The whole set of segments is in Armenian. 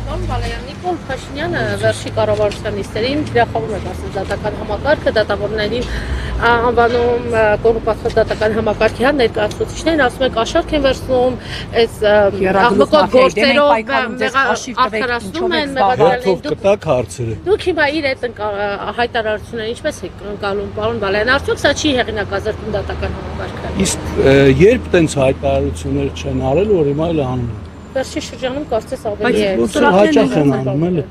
Պարոն Բալայան, Նիկոլ Փաշինյանը վերջի կառավարության նիստերին թիրախավում է դասել դատական համակարգը, դատավորներին անվանում կոռուպացիոն դատական համակարգի ներկայացուցիչներն, ասում են կաշառք են վերցնում, այս աղմկոտ գործերով արդարացնում են մեղադրյալներին։ Կտակ հարցերը։ Դուք հիմա իր այդ հայտարարությունները ինչպես եք ընկալում, պարոն Բալայան, արդյոք սա չի հեղինակազրկում դատական համակարգը։ Իսկ երբ տենց հայտարարություններ չեն արել, որ հիմա էլ անում են։ Վերջի շրջանում կարծես ավելի է։ Հաճախ են անում, էլի։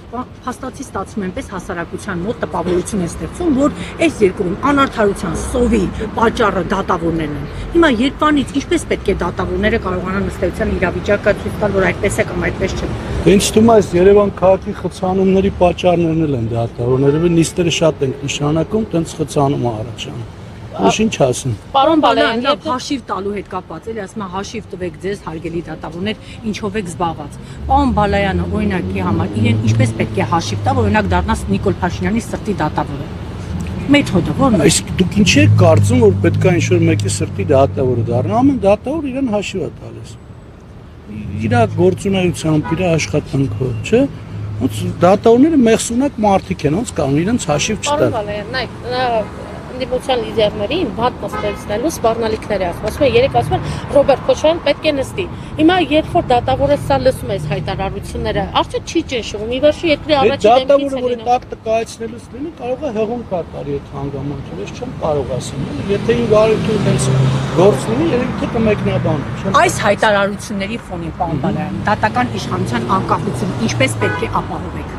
Փաստացի ստացվում այնպես հասարակության մոտ տպավորություն է ստեղծում, որ այս երկրում անարդարության սովի պատճառը դատավորներն են։ Հիմա երբանից ինչպես պետք է դատավորները կարողանան ըստեյության իրավիճակը ցույց տալ, որ այդպես է կամ այդպես չէ։ Ինձ թվում է այս Երևան քաղաքի խցանումների պատճառներն են դատավորները, նիստերը շատ են նշանակում, տենց խցանում է առաջանում։ Ոչ ինչ ասեմ։ Պարոն Բալայան, երբ հաշիվ տալու հետ կապված էլի, ասում եմ հաշիվ տվեք ձեզ հարգելի դատավորներ, ինչով եք զբաղված։ Պարոն Բալայանը օրինակի համար իրեն ինչպես պետք է հաշիվ տա, որ օրինակ դառնաս Նիկոլ Փաշինյանի սրտի դատավորը։ Մեթոդը ո՞րն է։ Իսկ դուք ինչ եք կարծում, որ պետք է ինչ-որ մեկի սրտի դատավորը դառնա, ամեն դատավոր իրեն հաշիվ է տալիս։ Իր գործունեությամբ, իր աշխատանքով, չէ՞։ Ոնց դատավորները մեղսունակ մարդիկ են, ոնց կարող իրենց հաշիվ չտալ։ Պարոն Բալայան, նայեք, դիմության լիդերներին բաց նստեցնելու սպառնալիքներ է ասում։ Ասում են երեք ասում են Ռոբերտ Քոչարյան պետք է նստի։ Հիմա երբ որ դատավորը սա լսում է այս հայտարարությունները, արդյոք չի ճնշվում։ Ի վերջո երկրի առաջին դեմքից է լինում։ Դատավորը տակտկայացնելուց լինի, կարող է հեղում կատարի այդ հանգամանքը, ես չեմ կարող ասեմ։ Եթե ինձ արեցու տես գործ լինի, երեք թե կմեկնաբան։ Այս հայտարարությունների ֆոնին, պարոն Բալայան, դատական իշխանության անկախությունը ինչպես պետք է ապահովեք։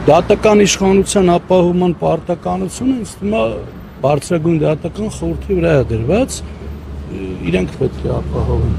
Դատական իշխանության ապահովման պարտականությունը ինձ թվում է բարձրագույն դատական խորհրդի վրա է դրված, իրենք պետք է ապահովեն։